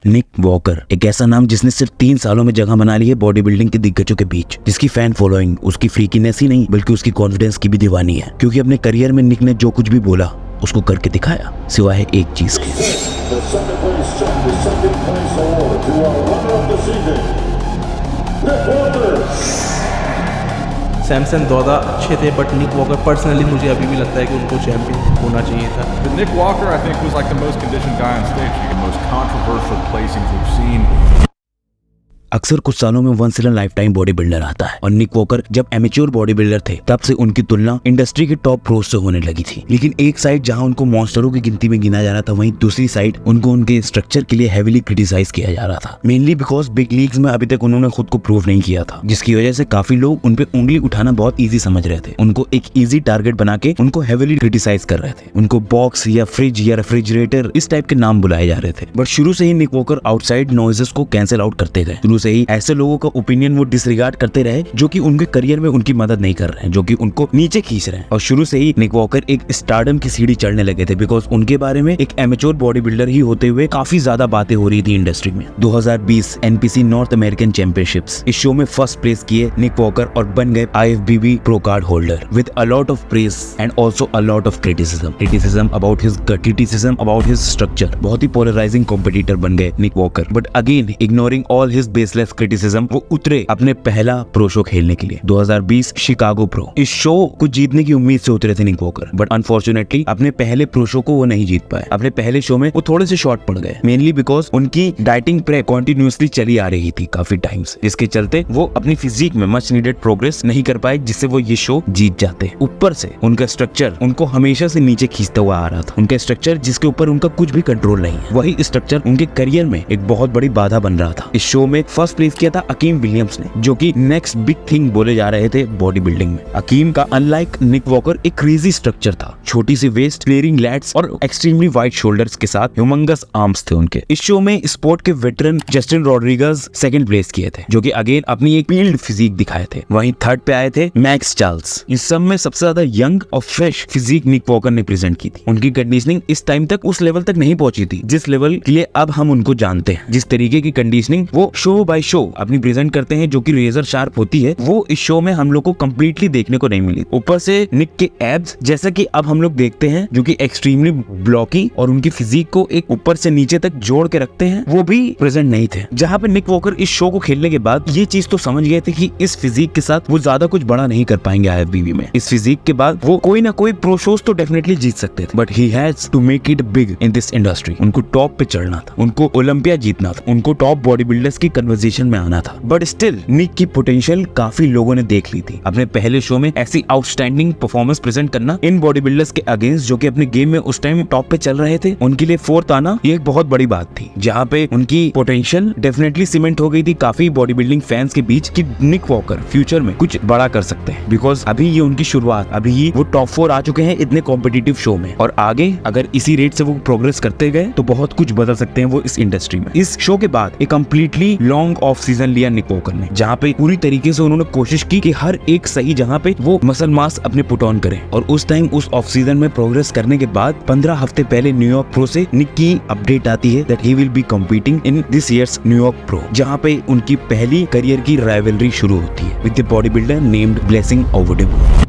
निक walker एक ऐसा नाम जिसने सिर्फ 3 सालों में जगह बना ली है बॉडी बिल्डिंग के दिग्गजों के बीच, जिसकी फैन फॉलोइंग उसकी फ्रीकीनेस ही नहीं बल्कि उसकी कॉन्फिडेंस की भी दीवानी है। क्योंकि अपने करियर में निक ने जो कुछ भी बोला उसको करके दिखाया, सिवाय एक चीज के। सैमसन दौदा अच्छे थे, बट निक वॉकर पर्सनली मुझे अभी भी लगता है कि उनको चैंपियन होना चाहिए था। But Nick Walker, I think, was like the most conditioned guy on stage. The most controversial placings we've seen. अक्सर कुछ सालों में once in a lifetime bodybuilder आता है और निक वॉकर जब एमेच्योर बॉडी बिल्डर थे तब से उनकी तुलना इंडस्ट्री के टॉप प्रोज से होने लगी थी। लेकिन एक साइड जहां उनको मॉन्स्टरों की गिनती में गिना जा रहा था, वहीं दूसरी साइड उनको उनके स्ट्रक्चर के लिए हेवीली क्रिटिसाइज किया जा रहा था, मेनली बिकॉज बिग लीग्स में अभी तक उन्होंने खुद को प्रूव नहीं किया था, जिसकी वजह से काफी लोग उनपे उंगली उठाना बहुत ईजी समझ रहे थे। उनको एक ईजी टारगेट बना के उनको हेवीली क्रिटिसाइज कर रहे थे। उनको बॉक्स या फ्रिज या रेफ्रिजरेटर इस टाइप के नाम बुलाए जा रहे थे। बट शुरू से ही निक वॉकर आउटसाइड नॉइजेस को कैंसिल आउट करते गए। शुरू से ही ऐसे लोगों का ओपिनियन वो डिसरिगार्ड करते रहे जो कि उनके करियर में उनकी मदद नहीं कर रहे हैं, जो कि उनको नीचे खींच रहे हैं। और शुरू से ही निक वॉकर एक स्टारडम की सीढ़ी चढ़ने लगे थे, बिकॉज उनके बारे में एक एमेच्योर बॉडी बिल्डर ही होते हुए काफी ज्यादा बातें हो रही थी इंडस्ट्री में। 2020 एनपीसी नॉर्थ अमेरिकन चैंपियनशिप्स इस शो में फर्स्ट प्लेस किए निक वॉकर और बन गए IFBB pro card holder with a lot of praise and also a lot of criticism about his criticism about his structure. बहुत ही polarising competitor बन गए Nick Walker, but again ignoring all his baseless criticism वो उतरे अपने पहला pro show खेलने के लिए 2020 शिकागो प्रो। इस शो को जीतने की उम्मीद से उतरे थे निक वॉकर, बट अनफॉर्चुनेटली अपने पहले प्रो शो को वो नहीं जीत पाए। अपने पहले शो में वो थोड़े से शॉर्ट पड़ गए, मेनली बिकॉज उनकी डाइटिंग प्रेप कंटिन्यूअसली चली आ रही थी काफी टाइम से, जिसके चलते वो अपनी फिजिक में मच नीडेड प्रोग्रेस नहीं कर पाए, जिससे वो ये शो जीत जाते। ऊपर से उनका स्ट्रक्चर उनको हमेशा से नीचे खींचता हुआ आ रहा था। उनका स्ट्रक्चर जिसके ऊपर उनका कुछ भी कंट्रोल नहीं है, वही स्ट्रक्चर उनके करियर में एक बहुत बड़ी बाधा बन रहा था। इस शो में फर्स्ट प्लेस किया था अकीम विलियम्स ने, जो कि नेक्स्ट बिग थिंग बोले जा रहे थे बॉडी बिल्डिंग में। अकीम का अनलाइक निक वॉकर एक क्रेजी स्ट्रक्चर था, छोटी सी वेस्ट, फ्लेयरिंग लैट्स और एक्सट्रीमली वाइड शोल्डर्स के साथ ह्यूमंगस आर्म्स थे उनके। इस शो में स्पोर्ट के veteran Justin Rodriguez second place किए थे, जो कि अगेन अपनी एक पील्ड फिजिक दिखाए थे। वहीं थर्ड पे आए थे मैक्स चार्ल्स। इस सब में सबसे ज्यादा यंग और फ्रेश फिजिक निक वॉकर ने प्रेजेंट की थी। उनकी कंडीशनिंग इस टाइम तक उस लेवल तक नहीं पहुंची थी जिस लेवल के लिए अब हम उनको जानते हैं। जिस तरीके की कंडीशनिंग वो शो बाय शो अपनी प्रेजेंट करते हैं, जो कि रेजर शार्प होती है, वो इस शो में हम लोग को कंप्लीटली देखने को नहीं मिली। ऊपर से निक के एब्स जैसा कि अब हम लोग देखते हैं, जो कि एक्सट्रीमली ब्लॉकी और उनकी फिजिक को एक ऊपर से नीचे तक जोड़ के रखते हैं, वो भी प्रेजेंट नहीं थे। जहां पे निक वॉकर इस शो को खेलने के बाद ये चीज तो समझ गए थे कि इस फिजिक के साथ वो ज्यादा कुछ बड़ा नहीं कर पाएंगे IFBB में। इस फिजिक के बाद वो कोई ना कोई प्रो शोज तो डेफिनेटली जीत सकते थे, but he has to make it big in this industry. उनको टॉप पे चढ़ना था, उनको ओलंपिया जीतना था, उनको टॉप बॉडी बिल्डर्स की कन्वर्सेशन में आना था। बट स्टिल निक की पोटेंशियल काफी लोगों ने देख ली थी। अपने पहले शो में ऐसी आउटस्टैंडिंग परफॉर्मेंस प्रेजेंट करना इन बॉडी बिल्डर्स के अगेंस्ट, जो कि अपने गेम में उस टाइम टॉप पे चल रहे थे, उनके लिए फोर्थ आना ये एक बहुत बड़ी बात थी, जहां पे उनकी पोटेंशियल डेफिनेटली सीमेंट हो गई थी काफी बॉडी बिल्डिंग फैंस के बीच कि निक वॉकर फ्यूचर में कुछ बड़ा कर सकते हैं। बिकॉज अभी ये उनकी शुरुआत, अभी ही वो टॉप 4 आ चुके हैं इतने कॉम्पिटिटिव शो में, और आगे अगर इसी रेट से वो प्रोग्रेस करते गए तो बहुत कुछ बदल सकते हैं वो इस इंडस्ट्री में। इस शो के बाद एक कम्प्लीटली लॉन्ग ऑफ सीजन लिया निक वॉकर ने, जहाँ पे पूरी तरीके से उन्होंने कोशिश की कि हर एक सही जगह पे वो मसल मास अपने पुट ऑन करें। और उस टाइम उस ऑफ सीजन में प्रोग्रेस करने के बाद 15 हफ्ते पहले न्यूयॉर्क प्रो से निक की अपडेट आती है that he will be competing in this years New York pro, जहाँ पे उनकी पहली करियर की राइवलरी शुरू होती है with the body builder named Blessing ओवरडेम।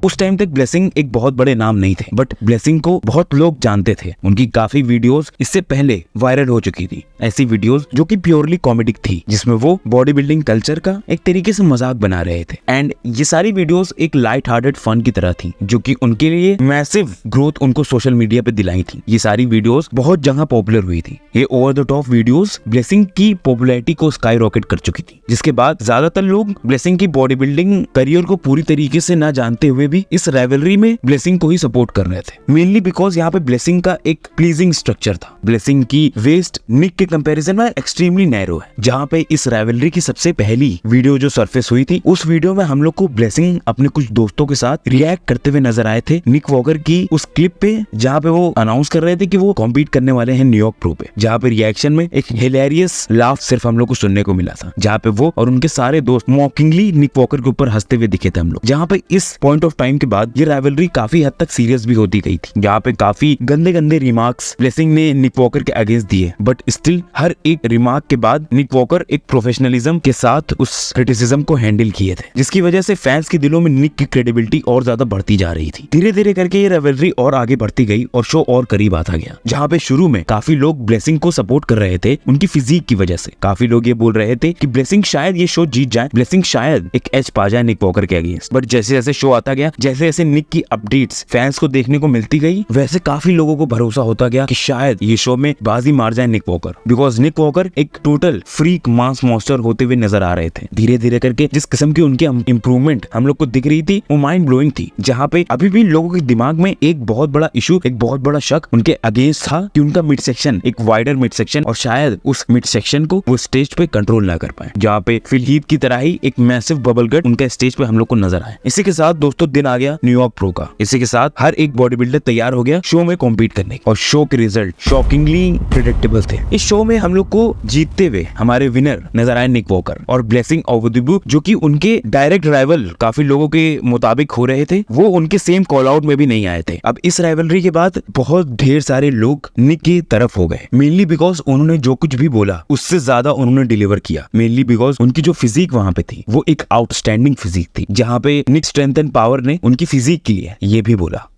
उस टाइम तक ब्लेसिंग एक बहुत बड़े नाम नहीं थे, बट ब्लेसिंग को बहुत लोग जानते थे। उनकी काफी वीडियोस इससे पहले वायरल हो चुकी थी, ऐसी वीडियोस जो कि प्योरली कॉमेडिक थी, जिसमें वो बॉडी बिल्डिंग कल्चर का एक तरीके से मजाक बना रहे थे। एंड ये सारी वीडियोस एक लाइट हार्टेड फन की तरह थी, जो कि उनके लिए मैसिव ग्रोथ उनको सोशल मीडिया पे दिलाई थी। ये सारी वीडियोस बहुत जगह पॉपुलर हुई थी। ये over the top videos blessing की पॉपुलैरिटी को स्काई रॉकेट कर चुकी थी, जिसके बाद ज्यादातर लोग ब्लेसिंग की बॉडी बिल्डिंग करियर को पूरी तरीके से ना जानते हुए भी इस राइवलरी में ब्लेसिंग को ही सपोर्ट कर रहे थे, मेनली बिकॉज यहाँ पे ब्लेसिंग का एक प्लीजिंग स्ट्रक्चर था। ब्लेसिंग की वेस्ट निक के कंपैरिजन में एक्सट्रीमली नैरो है। जहाँ पे इस राइवलरी की सबसे पहली वीडियो जो सरफेस हुई थी, उस वीडियो में हम लोग को ब्लेसिंग अपने कुछ दोस्तों के साथ रिएक्ट करते हुए नजर आए थे निक वॉकर की उस क्लिप पे, जहाँ पे वो अनाउंस कर रहे थे कि वो कॉम्पीट करने वाले हैं न्यूयॉर्क प्रो पे। जहाँ पे रिएक्शन में एक हिलेरियस लाफ सिर्फ हम लोग को सुनने को मिला था, जहाँ पे वो और उनके सारे दोस्त मॉकिंगली निक वॉकर के ऊपर हंसते हुए दिखे थे हम लोग। जहाँ पे इस पॉइंट ऑफ टाइम के बाद ये राइवलरी काफी हद तक सीरियस भी होती गई थी। यहाँ पे काफी गंदे गंदे रिमार्क्स ब्लेसिंग ने निक वॉकर के अगेंस्ट दिए, बट स्टिल हर एक रिमार्क के बाद निक वॉकर एक प्रोफेशनलिज्म के साथ उस क्रिटिसिज्म को हैंडल किए थे, जिसकी वजह से फैंस के दिलों में निक की क्रेडिबिलिटी और ज्यादा बढ़ती जा रही थी। धीरे धीरे करके ये राइवलरी और आगे बढ़ती गई और शो और करीब आता गया, जहाँ पे शुरू में काफी लोग ब्लेसिंग को सपोर्ट कर रहे थे उनकी फिजिक की वजह से। काफी लोग ये बोल रहे थे कि ब्लेसिंग शायद ये शो जीत जाए, ब्लेसिंग शायद एक एज पा जाए निक वॉकर के अगेंस्ट। बट जैसे जैसे शो आता गया, जैसे जैसे निक की अपडेट्स फैंस को देखने को मिलती गई, वैसे काफी लोगों को भरोसा होता गया कि शायद ये शो में बाजी मार जाए निक वॉकर, बिकॉज निक वॉकर एक टोटल फ्रीक मास मॉन्स्टर होते हुए नजर आ रहे थे। धीरे धीरे करके जिस किस्म की उनकी इंप्रूवमेंट हम लोग को दिख रही थी वो माइंड ब्लोइंग थी, जहाँ पे अभी भी लोगों के दिमाग में एक बहुत बड़ा इशू, एक बहुत बड़ा शक उनके अगेंस्ट था कि उनका मिड सेक्शन एक वाइडर मिड सेक्शन, और शायद उस मिड सेक्शन को वो स्टेज पे कंट्रोल ना कर पाए, जहाँ पे फिल हीथ की तरह ही एक मैसिव बबल गट उनका स्टेज पे हम लोग को नजर आए। इसी के साथ दोस्तों दिन आ गया न्यूयॉर्क प्रो का। इसी के साथ हर एक बॉडी बिल्डर तैयार हो गया शो में कॉम्पीट करने की, और शो के रिजल्ट शॉकिंगली प्रेडिक्टेबल थे। इस शो में हम लोग को जीतते हुए हमारे विनर नजर आए निक वॉकर और ब्लेसिंग ओवोदिबू, जो कि उनके डायरेक्ट राइवल काफी लोगों के मुताबिक हो रहे थे, वो उनके सेम कॉल आउट में भी नहीं आए थे। अब इस राइवलरी के बाद बहुत ढेर सारे लोग निक की तरफ हो गए, मेनली बिकॉज उन्होंने जो कुछ भी बोला उससे ज्यादा उन्होंने डिलीवर किया, मेनली बिकॉज उनकी जो फिजिक वहां पे थी वो एक आउटस्टैंडिंग फिजिक थी, जहां पे निक स्ट्रेंथ एंड पावर ने उनकी फिजिक के लिए ये भी बोला।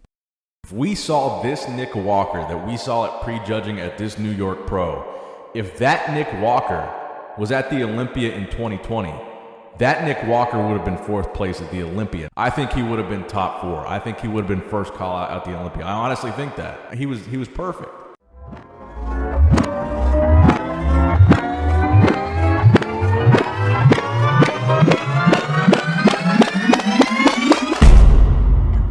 If we saw this Nick Walker that we saw at prejudging at this New York Pro, if that Nick Walker was at the Olympia in 2020, that Nick Walker would have been 4th place at the Olympia. I think he would have been top 4. I think he would have been first call out at the Olympia. I honestly think that. He was perfect.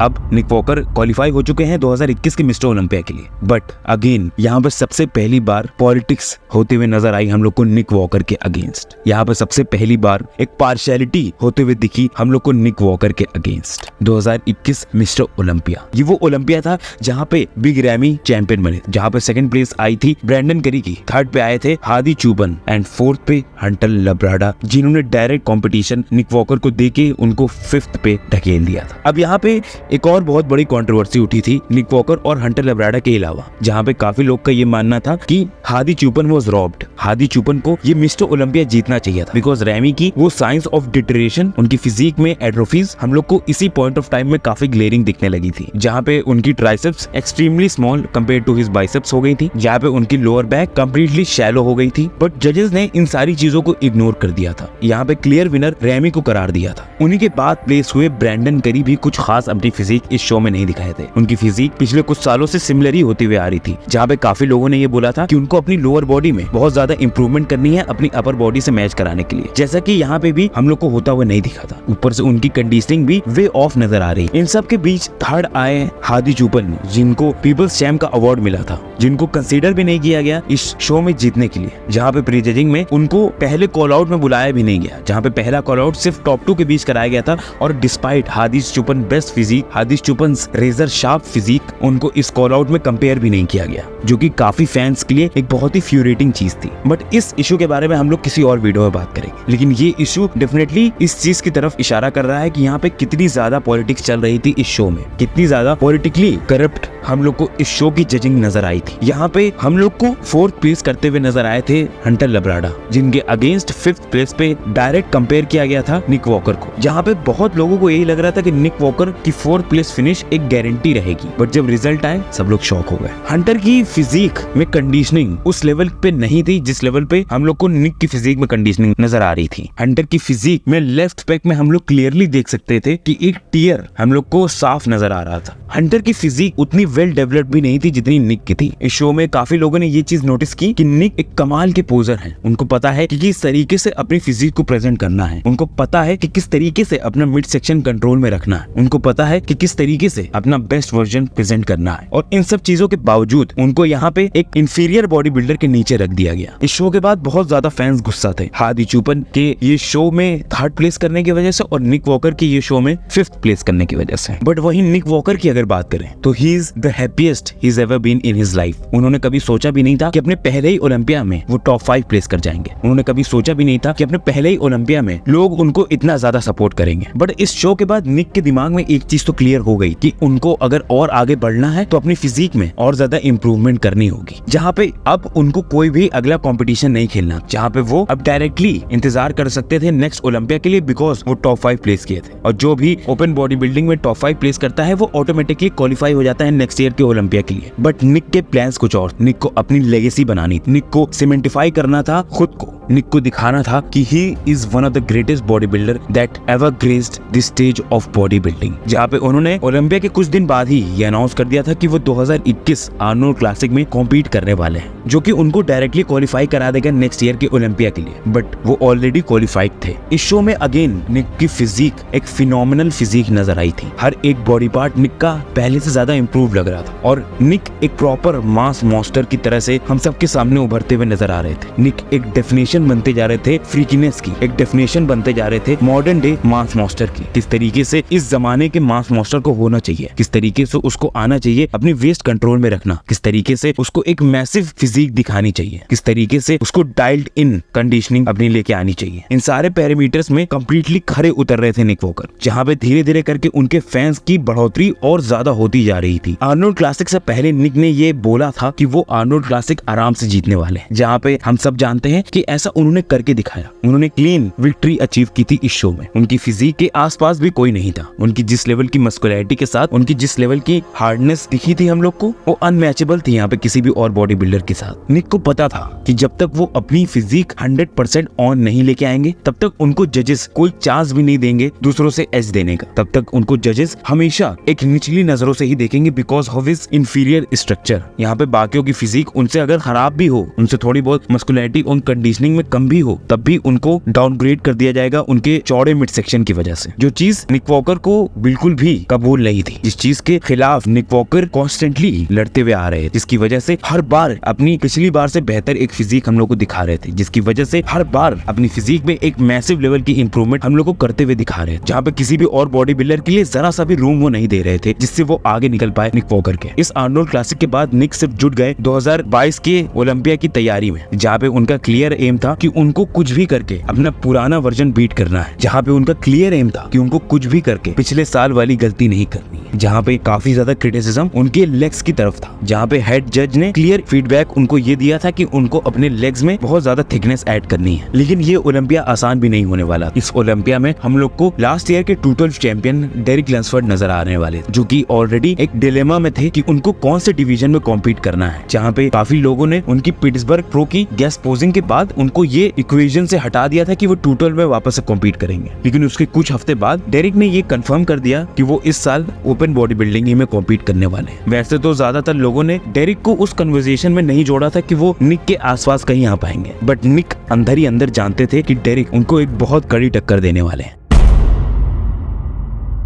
अब निक walker qualify हो चुके हैं 2021 के mister Olympia के लिए, but again यहाँ पर सबसे पहली बार पॉलिटिक्स होते हुए नजर आई हम लोग को निक वॉकर के अगेंस्ट। यहाँ पर सबसे पहली बार एक पार्शियलिटी होते हुए दिखी हम लोग को निक वॉकर के अगेंस्ट। 2021 मिस्टर ओलंपिया, ये वो ओलंपिया था जहाँ पे बिग रैमी चैंपियन बने, जहाँ पे सेकंड प्लेस आई थी ब्रैंडन करी की, थर्ड पे आए थे हादी चुबन एंड फोर्थ पे हंटर लब्राडा, जिन्होंने डायरेक्ट कॉम्पिटिशन निक वॉकर को देके उनको 5th पे ढकेल दिया था। अब यहाँ पे एक और बहुत बड़ी कंट्रोवर्सी उठी थी निक वॉकर और हंटर लब्राडा के अलावा, जहां पे काफी लोग का ये मानना था कि हादी चुपन वाज रॉब्ड। हादी चुपन को ये मिस्टर ओलंपिया जीतना चाहिए था, बिकॉज रैमी की वो साइंस ऑफ डिटरेशन, उनकी फिजिक में एट्रोफीज हम लोग को इसी पॉइंट ऑफ टाइम में काफी ग्लेरिंग दिखने लगी थी, जहां पे उनकी triceps extremely small compare to his biceps हो गई थी, जहां पे उनकी लोअर बैक कंप्लीटली शैलो हो गई थी। बट जजेस ने इन सारी चीजों को इग्नोर कर दिया था, यहाँ पे क्लियर विनर रैमी को करार दिया था। उन्हीं के बाद प्लेस हुए ब्रैंडन करी भी कुछ खास अपनी फिजिक इस शो में नहीं दिखाए थे। उनकी फिजिक पिछले कुछ सालों से सिमिलर ही होती हुई आ रही थी, जहाँ पे काफी लोगों ने ये बोला था कि उनको अपनी लोअर बॉडी में बहुत ज्यादा इंप्रूवमेंट करनी है अपनी अपर बॉडी से मैच कराने के लिए, जैसा कि यहाँ पे भी हम लोग को होता हुआ नहीं दिखा था। ऊपर से उनकी कंडीशनिंग भी वे ऑफ नजर आ रही। इन सब के बीच थर्ड आए हादी चुपन, जिनको पीपल्स चैंप का अवार्ड मिला था, जिनको कंसीडर भी नहीं किया गया इस शो में जीतने के लिए, जहाँ पे प्री जजिंग में उनको पहले कॉल आउट में बुलाया भी नहीं गया, जहाँ पे पहला कॉल आउट सिर्फ टॉप 2 के बीच कराया गया था। और despite Hadi's Choopan best physique, Hadi's Choopan razor sharp physique, उनको इस कॉल आउट में कंपेयर भी नहीं किया गया, जो कि काफी फैंस के लिए एक बहुत ही फ्यूरेटिंग चीज थी। बट इस इशू के बारे में हम लोग किसी और वीडियो में बात करेंगे, लेकिन ये इशू डेफिनेटली इस चीज की तरफ इशारा कर रहा है कि यहाँ पे कितनी ज्यादा पॉलिटिक्स चल रही थी इस शो में, कितनी ज्यादा पॉलिटिकली करप्ट हम लोग को इस शो की जजिंग नजर आई थी। यहाँ पे हम लोग को 4th प्लेस करते हुए नजर आए थे हंटर लब्राडा, जिनके अगेंस्ट 5th प्लेस पे डायरेक्ट कंपेयर किया गया था निक वॉकर को, जहाँ पे बहुत लोगों को यही लग रहा था कि निक वॉकर की 4th प्लेस फिनिश एक गारंटी रहेगी। बट जब रिजल्ट आए सब लोग शॉक हो गए। हंटर की फिजिक में कंडीशनिंग उस लेवल पे नहीं थी जिस लेवल पे हम लोग को निक की फिजिक में कंडीशनिंग नजर आ रही थी। हंटर की फिजिक में लेफ्ट पैक में हम लोग क्लियरली देख सकते थे कि एक टीयर हम लोग को साफ नजर आ रहा था। हंटर की फिजिक उतनी वेल डेवलप्ड भी नहीं थी जितनी निक की थी। इस शो में काफी लोगों ने ये चीज नोटिस की कि निक एक कमाल के पोजर हैं। उनको पता है कि किस तरीके से अपनी फिजिक को प्रेजेंट करना है, उनको पता है कि किस तरीके से अपना मिड सेक्शन कंट्रोल में रखना है, उनको पता है कि किस तरीके से अपना बेस्ट वर्जन प्रेजेंट करना है। और इन सब चीजों के बावजूद उनको यहाँ पे एक इंफीरियर बॉडी बिल्डर के नीचे रख दिया गया। इस शो के बाद बहुत ज्यादा फैंस गुस्सा थे हादी चुपन के ये शो में 3rd प्लेस करने की वजह से और निक वॉकर के ये शो में 5th प्लेस करने की वजह से। बट वही निक वॉकर की अगर बात करें तो he is the happiest he is ever been in his life. उन्होंने कभी सोचा भी नहीं था कि अपने पहले ही ओलंपिया में वो टॉप 5 प्लेस कर जाएंगे। उन्होंने कभी सोचा भी नहीं था कि अपने पहले ही ओलंपिया में लोग उनको इतना ज्यादा सपोर्ट करेंगे। बट इस शो के बाद निक के दिमाग में एक चीज तो क्लियर हो गई कि उनको अगर और आगे बढ़ना है तो अपनी फिजिक में और ज्यादा इंप्रूवमेंट करनी होगी, जहाँ पे अब उनको कोई भी अगला कंपटीशन नहीं खेलना, जहाँ पे वो अब डायरेक्टली इंतजार कर सकते थे नेक्स्ट ओलंपिया के लिए, बिकॉज वो टॉप 5 प्लेस किए थे। और जो भी ओपन बॉडी बिल्डिंग में टॉप 5 प्लेस करता है वो ऑटोमेटिकली क्वालिफाई हो जाता है नेक्स्ट ईयर के ओलंपिया के लिए। बट निक के प्लान्स कुछ और। निक को अपनी लेगेसी बनानी, निक को सीमेंटिफाई करना था खुद को। निक को दिखाना था कि he is one of the greatest body builder that ever graced the stage of body building, जहाँ पे उन्होंने ओलंपिया के कुछ दिन बाद ही ये अनाउंस कर दिया था कि वो 2021 आर्नोल्ड क्लासिक में कॉम्पीट करने वाले हैं, जो कि उनको डायरेक्टली क्वालिफाई करा देगा नेक्स्ट ईयर के ओलंपिया के लिए। बट वो ऑलरेडी क्वालिफाइड थे। इस शो में अगेन निक की फिजिक एक फिनोमिनल फिजिक नजर आई थी। हर एक बॉडी पार्ट निक का पहले से ज्यादा इंप्रूव लग रहा था और निक एक प्रॉपर मास मॉन्स्टर की तरह से हम सबके सामने उभरते हुए नजर आ रहे थे। निक एक डेफिनेशन बनते जा रहे थे फ्रीकीनेस की, एक डेफिनेशन बनते जा रहे थे मॉडर्न डे मास मॉन्स्टर की। किस तरीके से इस जमाने के मास मॉन्स्टर को होना चाहिए, किस तरीके से उसको आना चाहिए अपनी वेस्ट कंट्रोल में रखना, किस तरीके से उसको एक मैसिव फिजिक दिखानी चाहिए, किस तरीके से उसको डायल्ड इन कंडीशनिंग अपनी लेके आनी चाहिए। इन सारे पैरामीटर्स में कंप्लीटली खरे उतर रहे थे निक वॉकर, जहाँ पे धीरे धीरे करके उनके फैंस की बढ़ोतरी और ज्यादा होती जा रही थी। आर्नोल्ड क्लासिक से पहले निक ने ये बोला था कि वो आर्नोल्ड क्लासिक आराम से जीतने वाले, जहाँ पे हम सब जानते हैं कि ऐसा उन्होंने करके दिखाया। उन्होंने क्लीन विक्ट्री अचीव की थी इस शो में। उनकी फिजिक के आसपास भी कोई नहीं था। उनकी जिस लेवल की मस्कुलैरिटी के साथ उनकी जिस लेवल की हार्डनेस दिखी थी हम लोग को, वो अनमैचेबल थी यहाँ पे किसी भी और बॉडी बिल्डर के साथ। निक को पता था कि जब तक वो अपनी फिजिक 100% ऑन नहीं लेके आएंगे तब तक उनको जजेस कोई चांस भी नहीं देंगे दूसरों से एज देने का। तब तक उनको जजेस हमेशा एक निचली नजरों से ही देखेंगे because of his inferior structure. यहाँ पे बाकियों की फिजिक उनसे अगर खराब भी हो, उनसे थोड़ी बहुत मस्कुलैरिटी और कंडीशनिंग में कम भी हो, तब भी उनको डाउनग्रेड कर दिया जाएगा उनके चौड़े मिड सेक्शन की वजह से, जो चीज निक वॉकर को बिल्कुल भी कबूल नहीं थी, जिस चीज के खिलाफ निक वॉकर कॉन्स्टेंटली लड़ते हुए आ रहे थे, जिसकी वजह से हर बार अपनी पिछली बार से बेहतर एक फिजिक हम लोग को दिखा रहे थे, जिसकी वजह से हर बार अपनी फिजिक में एक मैसिव लेवल की इंप्रूवमेंट हम लोग को करते हुए दिखा रहे थे, जहाँ पे किसी भी और बॉडी बिल्डर के लिए जरा सा भी रूम वो नहीं दे रहे थे जिससे वो आगे निकल पाए निक वॉकर के। इस आर्नोल्ड क्लासिक के बाद निक सिर्फ जुट गए 2022 के ओलंपिया की तैयारी में, जहाँ पे उनका क्लियर एम था कि उनको कुछ भी करके अपना पुराना वर्जन बीट करना है, जहाँ पे उनका क्लियर एम था कि उनको कुछ भी करके पिछले साल वाली गलती नहीं करनी है, जहाँ पे काफी ज्यादा क्रिटिसिज्म उनके लेग्स की तरफ था, जहाँ पे हेड जज ने क्लियर फीडबैक उनको ये दिया था कि उनको अपने लेग्स में बहुत ज्यादा थिकनेस ऐड करनी है। लेकिन ये ओलंपिया आसान भी नहीं होने वाला। इस ओलंपिया में हम लोग को लास्ट ईयर के 212 चैंपियन डेरिक लैंसफोर्ड नजर आने वाले, जो कि ऑलरेडी एक डिलेमा में थे कि उनको कौन से डिवीजन में कॉम्पीट करना है, जहाँ पे काफी लोगों ने उनकी पिट्सबर्ग प्रो की गेस्ट पोजिंग के बाद उनको ये इक्वेशन से हटा दिया था कि वो 212 में वापस से कॉम्पीट करेंगे। लेकिन उसके कुछ हफ्ते बाद डेरिक ने ये कंफर्म कर दिया कि वो इस साल ओपन बॉडी बिल्डिंग ही में कॉम्पीट करने वाले हैं। वैसे तो ज्यादातर लोगों ने डेरिक को उस कन्वर्सेशन में नहीं जोड़ा था कि वो निक के आसपास कहीं आ पाएंगे, बट निक अंदर ही अंदर जानते थे कि डेरिक उनको एक बहुत कड़ी टक्कर देने वाले हैं।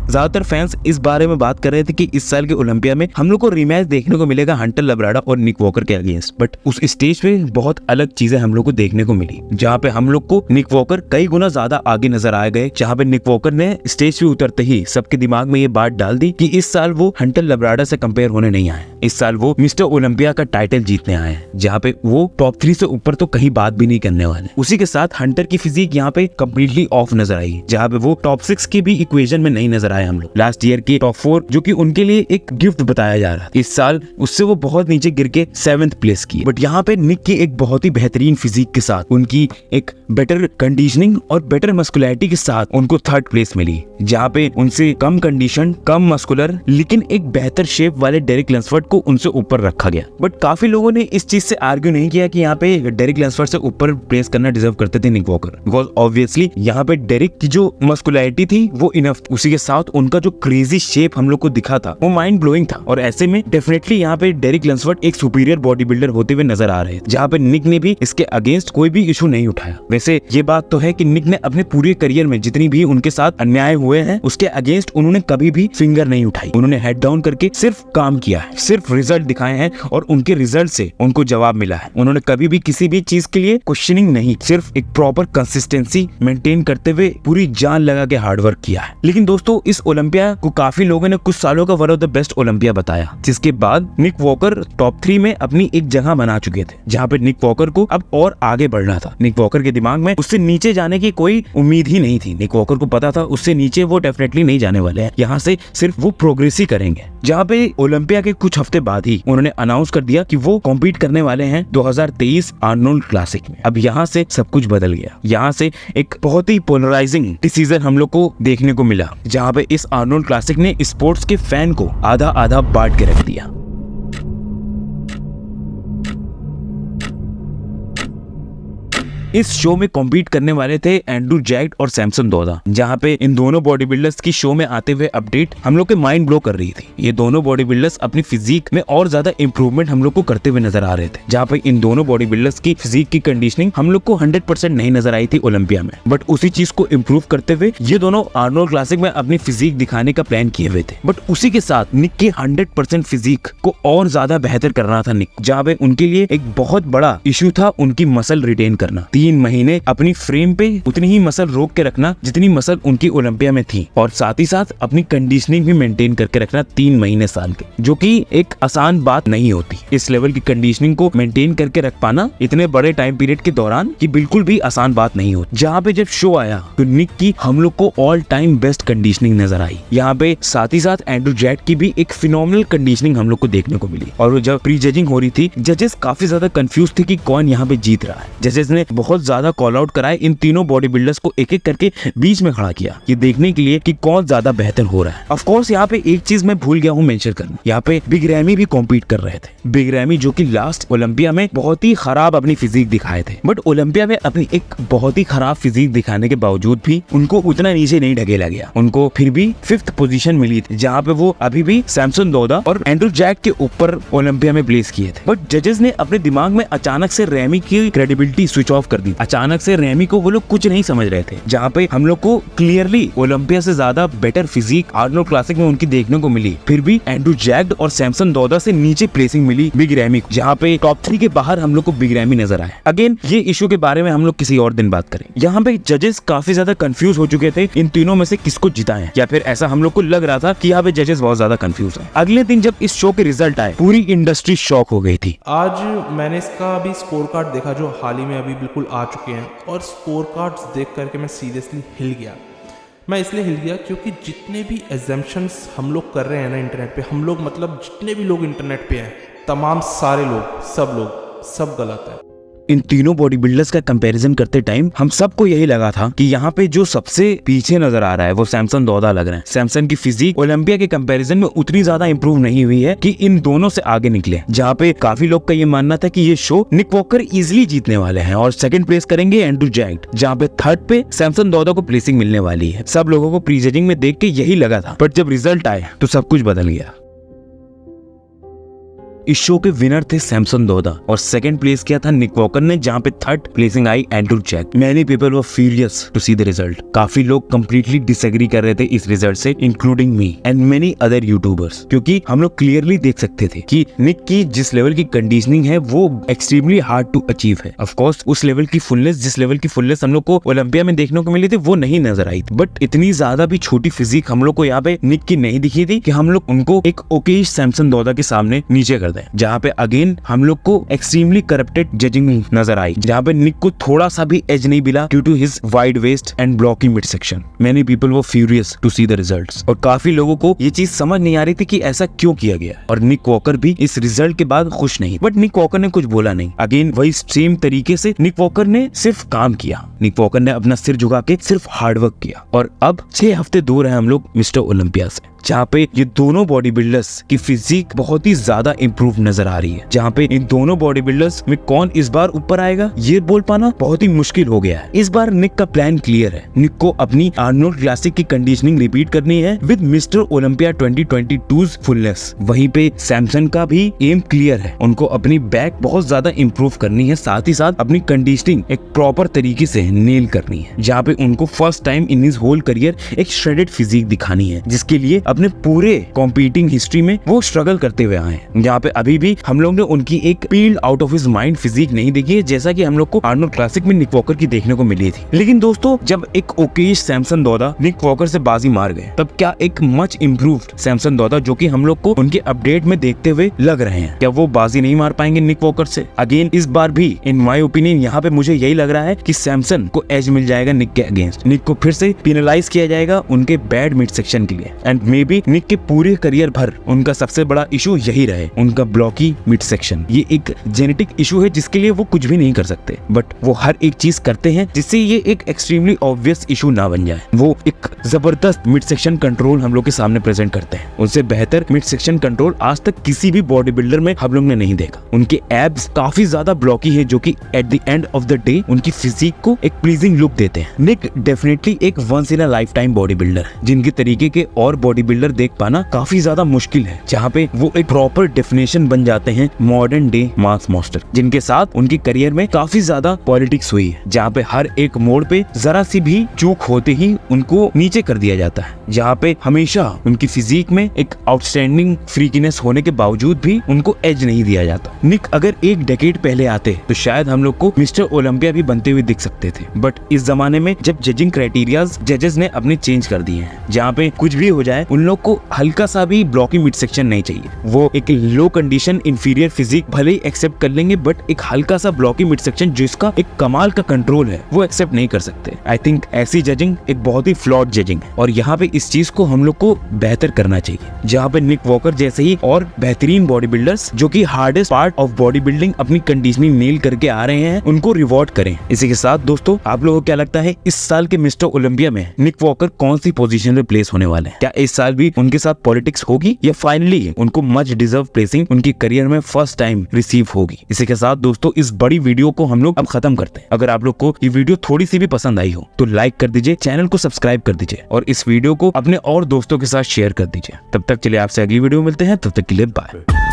ज्यादातर फैंस इस बारे में बात कर रहे थे कि इस साल के ओलंपिया में हम लोग को रीमैच देखने को मिलेगा हंटर लब्राडा और निक वॉकर के अगेंस्ट, बट उस स्टेज पे बहुत अलग चीजें हम लोग को देखने को मिली, जहाँ पे हम लोग को निक वॉकर कई गुना ज्यादा आगे नजर आ गए, जहाँ पे निक वॉकर ने स्टेज पे उतरते ही सबके दिमाग में ये बात डाल दी कि इस साल वो हंटर लब्राडा से कंपेयर होने नहीं आए, इस साल वो मिस्टर ओलंपिया का टाइटल जीतने आए हैं, जहाँ पे वो टॉप 3 से ऊपर तो कहीं बात भी नहीं करने वाले। उसी के साथ हंटर की फिजिक यहाँ पे कम्प्लीटली ऑफ नजर आई, जहाँ पे वो टॉप 6 के भी इक्वेशन में नहीं नजर आए हम लोग। लास्ट ईयर के टॉप 4 जो कि उनके लिए एक गिफ्ट बताया जा रहा था, इस साल उससे वो बहुत नीचे गिर के 7th प्लेस की। बट यहाँ पे निक की एक बहुत ही बेहतरीन फिजिक के साथ, उनकी एक बेटर कंडीशनिंग और बेटर मस्कुलैरिटी के साथ उनको 3rd प्लेस मिली, जहाँ पे उनसे कम कंडीशन, कम मस्कुलर लेकिन एक बेहतर शेप वाले डेरिक लैंसफोर्ड को उनसे ऊपर रखा गया। बट काफी लोगों ने इस चीज से आर्ग्यू नहीं किया कि यहाँ पे डेरिक लैंसफोर्ड से ऊपर प्लेस करना डिजर्व करते थे निक वॉकर, बिकॉज ऑब्वियसली यहाँ पे डेरिक की जो मस्कुलैरिटी थी वो इनफ, उसी के साथ उनका जो क्रेजी शेप हम लोग को दिखा था वो माइंड ब्लोइंग था। और ऐसे में डेफिनेटली यहाँ पे डेरिक लैंसफोर्ड एक सुपीरियर बॉडी बिल्डर होते हुए नजर आ रहे हैं, जहाँ पे निक ने भी इसके अगेंस्ट कोई भी इशू नहीं उठाया। वैसे ये बात तो है कि निक ने अपने पूरे करियर में जितनी भी उनके साथ अन्याय हुए हैं उसके अगेंस्ट उन्होंने कभी भी फिंगर नहीं उठाई। उन्होंने हेड डाउन करके सिर्फ काम किया है, सिर्फ रिजल्ट दिखाए हैं और उनके रिजल्ट से उनको जवाब मिला है। उन्होंने कभी भी किसी भी चीज के लिए क्वेश्चनिंग नहीं, सिर्फ एक प्रॉपर कंसिस्टेंसी मेंटेन करते हुए पूरी जान लगा के हार्डवर्क किया है। लेकिन दोस्तों इस ओलंपिया को काफी लोगों ने कुछ सालों का one of the best Olympia बताया, जिसके बाद निक वॉकर टॉप 3 में अपनी एक जगह बना चुके थे, जहाँ पे निक वॉकर को अब और आगे बढ़ना था। निक वॉकर के दिमाग में उससे नीचे जाने की कोई उम्मीद ही नहीं थी। निक वॉकर को पता था उससे नीचे वो डेफिनेटली नहीं जाने वाले हैं, यहाँ से सिर्फ वो प्रोग्रेस ही करेंगे। जहाँ पे ओलंपिया के कुछ हफ्ते बाद ही उन्होंने अनाउंस कर दिया कि वो कॉम्पीट करने वाले हैं 2023 आर्नोल्ड क्लासिक में। अब यहाँ से सब कुछ बदल गया। यहाँ से एक बहुत ही पोलराइजिंग डिसीजन हम लोग को देखने को मिला, जहाँ पे इस आर्नोल्ड क्लासिक ने स्पोर्ट्स के फैन को आधा आधा बांट के रख दिया। इस शो में कॉम्पीट करने वाले थे एंड्रू जैक्ट और सैमसन दौदा, जहाँ पे इन दोनों बॉडी बिल्डर्स की शो में आते हुए अपडेट हम लोग के माइंड ब्लो कर रही थी। ये दोनों बॉडी बिल्डर्स अपनी फिजिक में और ज्यादा इंप्रूवमेंट हम लोग को करते हुए नजर आ रहे थे, जहाँ पे इन दोनों बॉडी बिल्डर्स की फिजिक की कंडीशनिंग हम लोग को 100% नहीं नजर आई थी ओलंपिया में। बट उसी चीज को इम्प्रूव करते हुए ये दोनों आर्नोल्ड क्लासिक में अपनी फिजिक दिखाने का प्लान किए हुए थे। बट उसी के साथ निक के 100% फिजिक को और ज्यादा बेहतर करना था निक, जहाँ पे उनके लिए एक बहुत बड़ा इश्यू था उनकी मसल रिटेन करना। 3 महीने अपनी फ्रेम पे उतनी ही मसल रोक के रखना जितनी मसल उनकी ओलंपिया में थी, और साथ ही साथ अपनी कंडीशनिंग भी मेंटेन करके रखना 3 महीने साल के, जो कि एक आसान बात नहीं होती। इस लेवल की कंडीशनिंग को मेंटेन करके रख पाना इतने बड़े टाइम पीरियड के दौरान की बिल्कुल भी आसान बात नहीं होती। जहाँ पे जब शो आया तो निक की हम लोग को ऑल टाइम बेस्ट कंडीशनिंग नजर आई। यहाँ पे साथ ही साथ एंड्रू जैक्ट की भी एक फिनोमिनल कंडीशनिंग हम लोग को देखने को मिली। और जब प्री जजिंग हो रही थी, जजेस काफी ज्यादा कंफ्यूज थे कि कौन यहाँ पे जीत रहा है। जजेस ने बहुत ज्यादा कॉल आउट कराए, इन तीनों बॉडी बिल्डर्स को एक एक करके बीच में खड़ा किया, ये देखने के लिए कि कौन ज्यादा बेहतर हो रहा है। ऑफ कोर्स यहाँ पे एक चीज मैं भूल गया हूँ मेंशन करना, यहाँ पे बिग रैमी भी कॉम्पीट कर रहे थे। बिग रैमी जो कि लास्ट ओलंपिया में बहुत ही खराब अपनी फिजिक दिखाए थे, बट ओलंपिया में अपनी एक बहुत ही खराब फिजिक दिखाने के बावजूद भी उनको उतना नीचे नहीं ढकेला गया। उनको फिर भी 5th पोजीशन मिली थी, जहाँ पे वो अभी भी सैमसन दौदा और एंड्रू जैक्ट के ऊपर ओलंपिया में प्लेस किए थे। बट जजेस ने अपने दिमाग में अचानक से रैमी की क्रेडिबिलिटी स्विच ऑफ कर दी। अचानक से रैमी को वो लोग कुछ नहीं समझ रहे थे, जहाँ पे हम लोग को क्लियरली ओलंपिया से ज्यादा बेटर फिजिक आर्नोल्ड क्लासिक में उनकी देखने को मिली। फिर भी एंड्रू जैक्ट और सैमसन दौदा से नीचे प्लेसिंग मिली बिग रैमी, जहाँ पे टॉप 3 के बाहर हम लोग को बिग रैमी नजर आए। अगेन ये इशू के बारे में हम लोग किसी और दिन बात करें। यहाँ पे जजेस काफी ज्यादा कंफ्यूज हो चुके थे इन तीनों में से किसको जिताएं, या फिर ऐसा हम लोग को लग रहा था कि यहाँ पे जजेस बहुत ज्यादा कंफ्यूज हैं। अगले दिन जब इस शो के रिजल्ट आए, पूरी इंडस्ट्री शॉक हो गई थी। आज मैंने इसका अभी स्कोर कार्ड देखा जो हाल ही में अभी बिल्कुल आ चुके हैं, और स्कोर कार्ड्स देख करके मैं सीरियसली हिल गया। मैं इसलिए हिल गया क्योंकि जितने भी एजम्पशंस हम लोग कर रहे हैं ना इंटरनेट पे, हम लोग मतलब जितने भी लोग इंटरनेट पे हैं, तमाम सारे लोग, सब गलत है। इन तीनों बॉडी बिल्डर्स का कंपैरिजन करते टाइम हम सबको यही लगा था कि यहाँ पे जो सबसे पीछे नजर आ रहा है वो सैमसन दौदा लग रहे हैं। सैमसन की फिजिक ओलंपिया के कंपैरिजन में उतनी ज्यादा इंप्रूव नहीं हुई है कि इन दोनों से आगे निकले, जहाँ पे काफी लोग का ये मानना था कि ये शो निक वॉकर इजिली जीतने वाले हैं और सेकंड प्लेस करेंगे एंड्रू जैक्ट, जहाँ पे थर्ड पे सैमसन दौदा को प्लेसिंग मिलने वाली है। सब लोगों को प्री जजिंग में देख के यही लगा था, बट जब रिजल्ट आए तो सब कुछ बदल गया। इस शो के विनर थे सैमसन दौदा और सेकंड प्लेस किया था निक वॉकर ने, जहां पे थर्ड प्लेसिंग आई Andrew Jacked. Many people were furious to see the result. काफी लोग कंप्लीटली डिसएग्री कर रहे थे इस रिजल्ट से, including me and many other YouTubers, क्योंकि हम लोग क्लियरली देख सकते थे कि निक की जिस लेवल की कंडीशनिंग है वो एक्सट्रीमली हार्ड टू अचीव है। ऑफ कोर्स उस लेवल की फुलनेस, जिस लेवल की फुलनेस हम लोग को ओलंपिया में देखने को मिली थी, वो नहीं नजर आई थी। बट इतनी ज्यादा भी छोटी फिजिक हम लोग को यहाँ पे निक की नहीं दिखी थी कि हम लोग उनको एक ओकेश सैमसन दौदा के सामने नीचे कर दें, जहाँ पे अगेन हम लोग को एक्सट्रीमली करप्टेड जजिंग नजर आई, जहाँ पे निक को थोड़ा सा भी एज नहीं मिला due to his wide waist and blocky midsection. Many people were furious to see the results, और काफी लोगों को ये चीज समझ नहीं आ रही थी कि ऐसा क्यों किया गया, और निक वॉकर भी इस रिजल्ट के बाद खुश नहीं। बट निक वॉकर ने कुछ बोला नहीं, अगेन वही सेम तरीके से निक वॉकर ने सिर्फ काम किया, निक वॉकर ने अपना सिर झुका के सिर्फ हार्डवर्क किया। और अब 6 हफ्ते दूर है हम लोग मिस्टर ओलंपिया से, जहाँ पे ये दोनों बॉडी बिल्डर्स की फिजिक बहुत ही ज्यादा इंप्रूव नजर आ रही है, जहाँ पे इन दोनों बॉडी बिल्डर्स में कौन इस बार ऊपर आएगा ये बोल पाना बहुत ही मुश्किल हो गया है। इस बार निक का प्लान क्लियर है, निक को अपनी आर्नोल्ड क्लासिक की कंडीशनिंग रिपीट करनी है विद मिस्टर ओलंपिया 2022 फुलनेस। वहीं पे सैमसन का भी एम क्लियर है, उनको अपनी बैक बहुत ज्यादा इंप्रूव करनी है, साथ ही साथ अपनी कंडीशनिंग एक प्रॉपर तरीके से नेल करनी है, जहाँ पे उनको first time in his whole career एक श्रेडेड फिजिक दिखानी है, जिसके लिए अपने पूरे कॉम्पीटिंग हिस्ट्री में वो स्ट्रगल करते हुए आए हैं। यहाँ पे अभी भी हम लोग ने उनकी एक peeled out of his mind physique नहीं देखी है, जैसा कि हम लोग को आर्नोल्ड क्लासिक में निक वॉकर की देखने को मिली थी। लेकिन दोस्तों, जब एक ओकेश सैमसन दौदा निक वॉकर से बाजी मार गए, तब क्या एक मच इम्प्रूव्ड सैमसन दौदा, जो कि हम लोग को उनके अपडेट में देखते हुए लग रहे हैं, क्या वो बाजी नहीं मार पाएंगे निक वॉकर से? अगेन इस बार भी इन माय ओपिनियन यहाँ पे मुझे यही लग रहा है कि सैमसन को एज मिल जाएगा निक के अगेंस्ट, निक को फिर से पेनलाइज किया जाएगा उनके बैड मिड सेक्शन के लिए, एंड मे बी निक के पूरे करियर भर उनका सबसे बड़ा इशू यही रहे, उनका ब्लॉकी मिड सेक्शन। ये एक जेनेटिक इशू है जिसके लिए वो कुछ भी नहीं कर सकते, बट वो हर एक चीज करते हैं जिससे ये एक एक्सट्रीमली ऑब्वियस इशू ना बन जाए। वो एक जबरदस्त मिड सेक्शन कंट्रोल हम लोग के सामने प्रेजेंट करते हैं, उनसे बेहतर मिड सेक्शन कंट्रोल आज तक किसी भी बॉडी बिल्डर में हम लोग ने नहीं देखा। उनके एब्स काफी ज्यादा ब्लॉकी है, जो कि at the end of the day उनकी फिजिक को एक प्लीजिंग लुक देते हैं। निक डेफिनेटली एक once in a lifetime bodybuilder है, जिनके तरीके के और बॉडी बिल्डर देख पाना काफी ज्यादा मुश्किल है, जहाँ पे वो एक प्रॉपर डेफिनेशन बन जाते हैं मॉडर्न डे मास मास्टर, जिनके साथ उनके करियर में काफी ज्यादा पॉलिटिक्स हुई है, जहाँ पे हर एक मोड़ पे जरा सी भी चूक होते ही उनको नीचे कर दिया जाता है, जहाँ पे हमेशा उनकी फिजिक में एक आउटस्टैंडिंग फ्रीकीनेस होने के बावजूद भी उनको एज नहीं दिया जाता। निक अगर एक डेकेड पहले आते तो शायद हम लोग को मिस्टर ओलंपिया भी बनते हुए दिख सकते थे, बट इस जमाने में जब जजिंग क्राइटेरियाज जजेस ने अपने चेंज कर दिए हैं, जहाँ पे कुछ भी हो जाए उन लोग को हल्का सा भी ब्लॉकी मिड सेक्शन नहीं चाहिए। वो एक लो कंडीशन इंफीरियर फिजिक भले ही एक्सेप्ट कर लेंगे, बट एक हल्का सा ब्लॉकी मिड सेक्शन जिसका एक कमाल का कंट्रोल है वो एक्सेप्ट नहीं कर सकते। आई थिंक ऐसी जजिंग एक बहुत ही फ्लॉड जजिंग है, और यहाँ पे इस चीज को हम लोग को बेहतर करना चाहिए, जहाँ पे निक वॉकर जैसे ही और बेहतरीन बॉडी बिल्डर्स जो कि hardest part of body building अपनी कंडीशनिंग नेल करके आ रहे हैं, उनको रिवॉर्ड करें। इसी के साथ दोस्तों, आप लोगों को क्या लगता है इस साल के मिस्टर ओलंपिया में निक वॉकर कौन सी पोजीशन में प्लेस होने वाले हैं? क्या इस साल भी उनके साथ पॉलिटिक्स होगी, या फाइनली उनको मच डिजर्व प्लेसिंग उनकी करियर में फर्स्ट टाइम रिसीव होगी? इसी के साथ दोस्तों, इस बड़ी वीडियो को हम लोग अब खत्म करते हैं। अगर आप लोग को ये वीडियो थोड़ी सी भी पसंद आई हो तो लाइक कर दीजिए, चैनल को सब्सक्राइब कर दीजिए, और इस वीडियो को अपने और दोस्तों के साथ शेयर कर दीजिए। तब तक चलिए आपसे अगली वीडियो मिलते हैं, तब तक के लिए बाय।